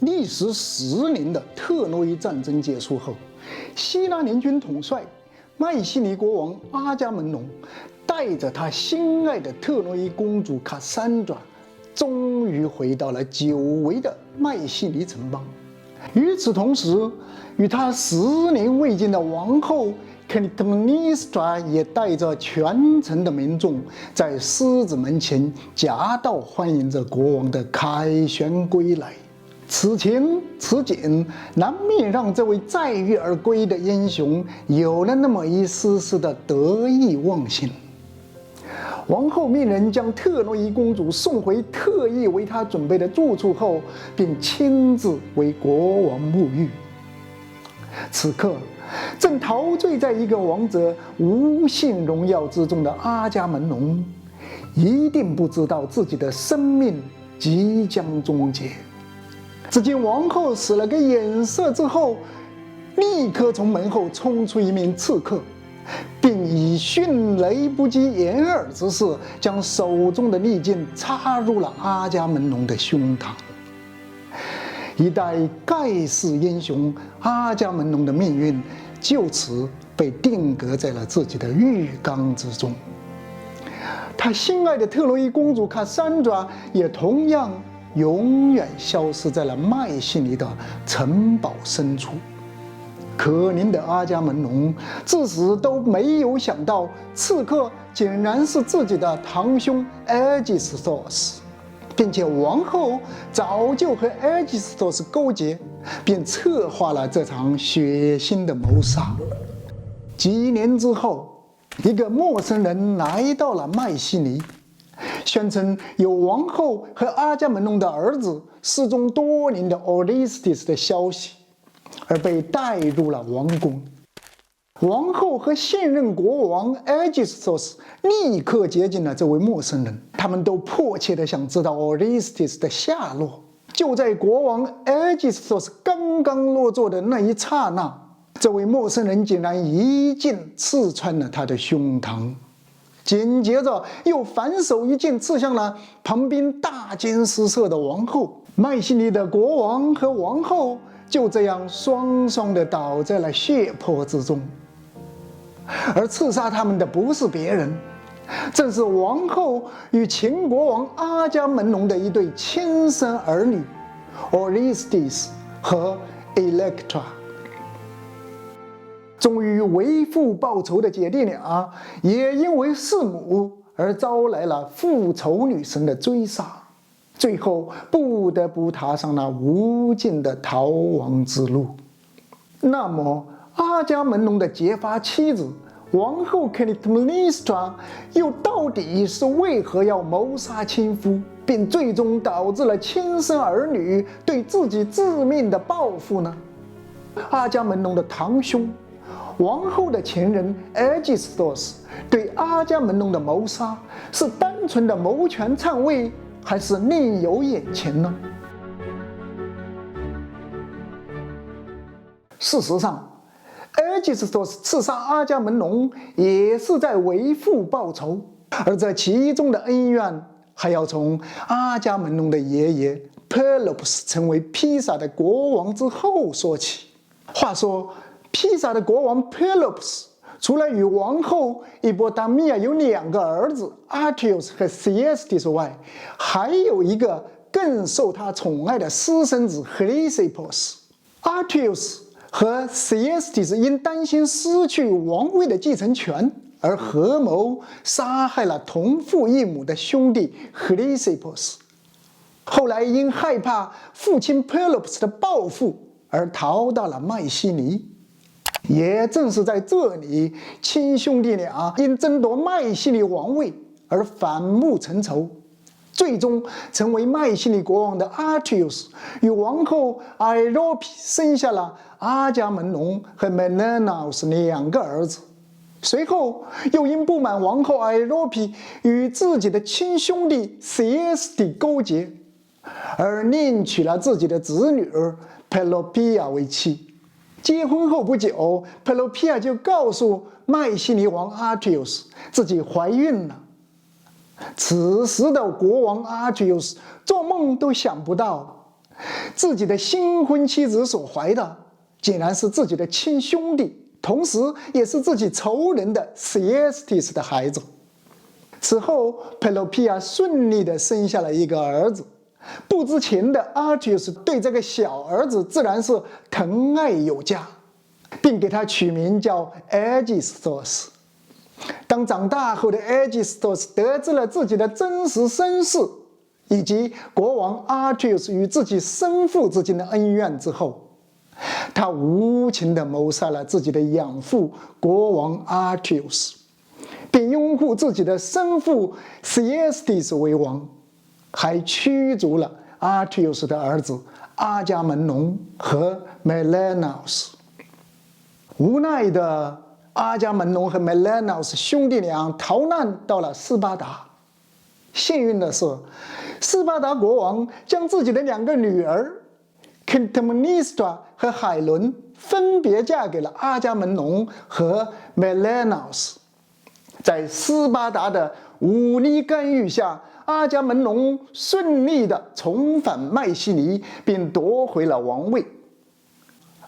历时10年的特洛伊战争结束后，希腊联军统帅迈锡尼国王阿伽门农带着他心爱的特洛伊公主卡珊爪，终于回到了久违的迈锡尼城邦。与此同时，与他10年未见的王后克里特尼斯特拉也带着全城的民众，在狮子门前夹道欢迎着国王的凯旋归来。此情此景，难免让这位载誉而归的英雄有了那么一丝丝的得意忘形。王后命人将特洛伊公主送回特意为她准备的住处后，并亲自为国王沐浴。此刻，正陶醉在一个王者无限荣耀之中的阿伽门农，一定不知道自己的生命即将终结。只见王后使了个眼色之后，立刻从门后冲出一名刺客，并以迅雷不及掩耳之势，将手中的利剑插入了阿伽门农的胸膛。一代盖世英雄阿伽门农的命运就此被定格在了自己的浴缸之中。他心爱的特洛伊公主卡珊爪也同样永远消失在了迈锡尼的城堡深处。可怜的阿伽门农至死都没有想到，刺客竟然是自己的堂兄埃吉斯托斯，并且王后早就和埃吉斯托斯勾结，并策划了这场血腥的谋杀。几年之后，一个陌生人来到了迈锡尼，宣称有王后和阿伽门农的儿子失踪多年的 Orestes 的消息，而被带入了王宫。王后和现任国王 Aegisthus 立刻接近了这位陌生人，他们都迫切地想知道 Orestes 的下落。就在国王 Aegisthus 刚刚落座的那一刹那，这位陌生人竟然一剑刺穿了他的胸膛，紧接着又反手一剑刺向了旁边大惊失色的王后。迈锡尼的国王和王后就这样双双地倒在了血泊之中。而刺杀他们的不是别人，正是王后与前国王阿伽门农的一对亲生儿女 Orestes 和 Electra。终于为父报仇的姐弟俩，也因为弑母而招来了复仇女神的追杀，最后不得不踏上了无尽的逃亡之路。那么阿伽门农的结发妻子王后克里特尼斯特拉又到底是为何要谋杀亲夫，并最终导致了亲生儿女对自己致命的报复呢？阿伽门农的堂兄，王后的前任 Aegisthus 对阿伽门农的谋杀是单纯的谋权篡位，还是另有眼前呢？事实上，Aegisthus 刺杀阿伽门农也是在为父报仇，而这其中的恩怨还要从阿伽门农的爷爷 Pelops 成为披萨的国王之后说起。话说，披萨的国王 Pelops 除了与王后伊波达米亚有2个儿子 Artios 和 Thyestes 外，还有一个更受他宠爱的私生子 Chrysippus。Artios 和 Thyestes 因担心失去王位的继承权而合谋杀害了同父异母的兄弟 Chrysippus， 后来因害怕父亲 Pelops 的报复而逃到了迈锡尼。也正是在这里，亲兄弟俩因争夺迈锡尼王位而反目成仇，最终成为迈锡尼国王的 Artios 与王后 Airope 生下了阿伽门农和 Menelaus 2个儿子。随后又因不满王后 Airope 与自己的亲兄弟 Thyestes 勾结，而另娶了自己的侄女儿 Pelopeia 为妻。结婚后不久 ，Pelopeia 就告诉迈锡尼王 Artios 自己怀孕了。此时的国王 Artios 做梦都想不到，自己的新婚妻子所怀的竟然是自己的亲兄弟，同时也是自己仇人的 Thyestes 的孩子。此后 Pelopeia 顺利地生下了一个儿子，不知情的 Archias 对这个小儿子自然是疼爱有加，并给他取名叫 Aegisthus。当长大后的 Aegisthus 得知了自己的真实身世，以及国王 Archias 与自己生父之间的恩怨之后，他无情地谋杀了自己的养父国王 Archias， 并拥护自己的生父 Thyestes 为王，还驱逐了 Archias 的儿子阿伽门农和 Menelaus。 无奈的阿伽门农和 Menelaus 兄弟俩逃难到了斯巴达。幸运的是，斯巴达国王将自己的2个女儿 Clytemnestra 和海伦分别嫁给了阿伽门农和 Menelaus。 在斯巴达的武力干预下，阿伽门农顺利地重返迈锡尼，并夺回了王位。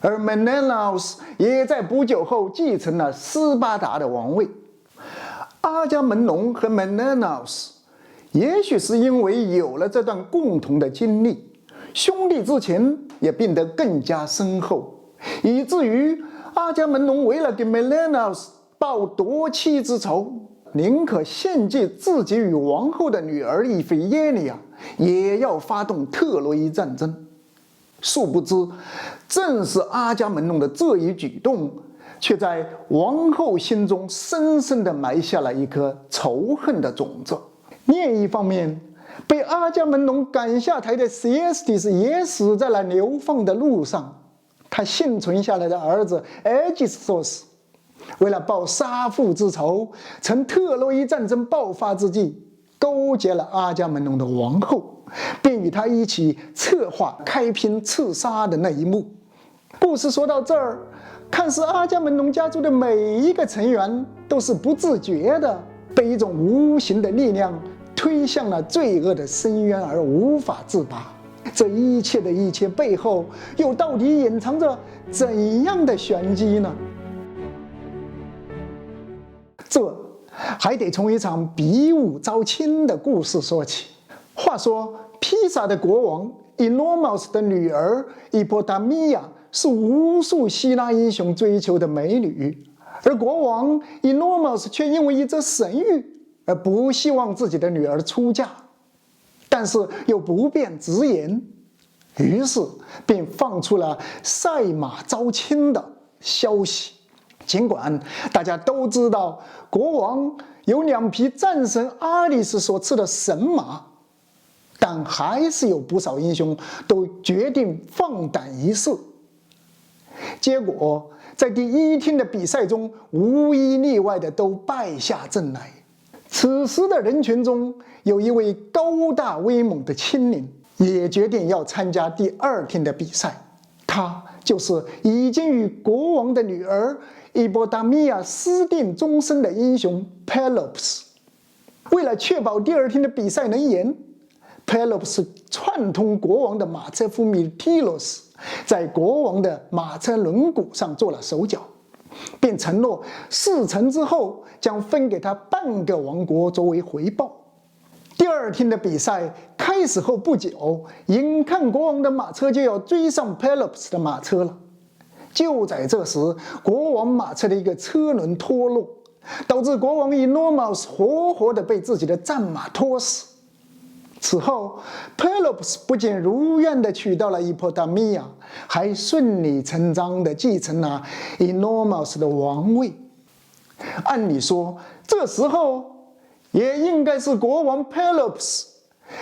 而 Menelaus 也在不久后继承了斯巴达的王位。阿伽门农和 Menelaus 也许是因为有了这段共同的经历，兄弟之情也变得更加深厚，以至于阿伽门农为了给 Menelaus 报夺妻之仇，宁可献祭自己与王后的女儿伊菲耶利亚，也要发动特洛伊战争。殊不知，正是阿伽门农的这一举动，却在王后心中深深地埋下了一颗仇恨的种子。另一方面，被阿伽门农赶下台的 Thyestes 也死在了流放的路上。他幸存下来的儿子 Aegisthus 为了报杀父之仇，趁特洛伊战争爆发之际，勾结了阿伽门农的王后，并与他一起策划开篇刺杀的那一幕。故事说到这儿，看似阿伽门农家族的每一个成员都是不自觉的被一种无形的力量推向了罪恶的深渊而无法自拔。这一切的一切背后，又到底隐藏着怎样的玄机呢？这还得从一场比武招亲的故事说起。话说，披萨的国王 Enormous 的女儿 Hippodamia 是无数希腊英雄追求的美女，而国王 Enormous 却因为一则神谕而不希望自己的女儿出嫁，但是又不便直言，于是便放出了赛马招亲的消息。尽管大家都知道国王有2匹战神阿里斯所赐的神马，但还是有不少英雄都决定放胆一试。结果在第1天的比赛中，无一例外的都败下阵来。此时的人群中，有一位高大威猛的青年，也决定要参加第2天的比赛。他就是已经与国王的女儿Hippodamia 私定终身的英雄 Pelops。 为了确保第2天的比赛能赢， Pelops 串通国王的马车夫 Myrtilus， 在国王的马车轮毂上做了手脚，并承诺事成之后将分给他半个王国作为回报。第2天的比赛开始后不久，眼看国王的马车就要追上 Pelops 的马车了。就在这时，国王马车的一个车轮脱落，导致国王 Enormous 活活地被自己的战马拖死。此后 Pelops 不仅如愿地娶到了 Hippodamia， 还顺理成章地继承了 Enormous 的王位。按理说，这时候也应该是国王 Pelops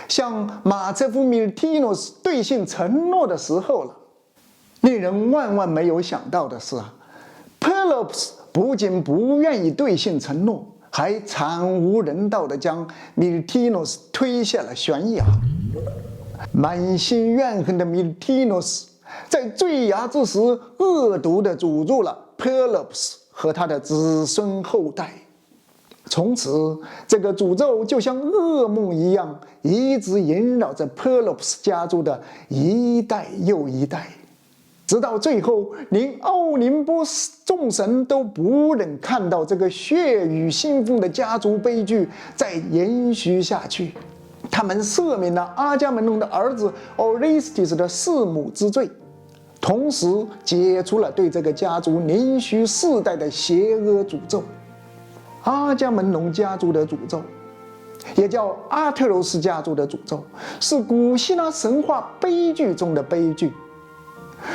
向马车夫 Myrtilus 兑现承诺的时候了。令人万万没有想到的是，Pelops 不仅不愿意兑现承诺，还惨无人道地将 Myrtilus 推下了悬崖。满心怨恨的 Myrtilus 在坠崖之时，恶毒地诅咒了 Pelops 和他的子孙后代。从此，这个诅咒就像噩梦一样，一直萦绕着珀洛普斯家族的一代又一代，直到最后，连奥林波斯众神都不忍看到这个血雨腥风的家族悲剧再延续下去。他们赦免了阿伽门农的儿子 Orestes 的弑母之罪，同时解除了对这个家族连续4代的邪恶诅咒。阿伽门农家族的诅咒，也叫阿特柔斯家族的诅咒，是古希腊神话悲剧中的悲剧。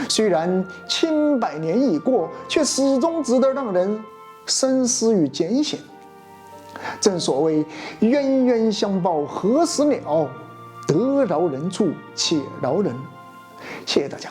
虽然千百年已过，却始终值得让人深思与检险。正所谓冤冤相报何时了，得饶人处且饶人。谢谢大家。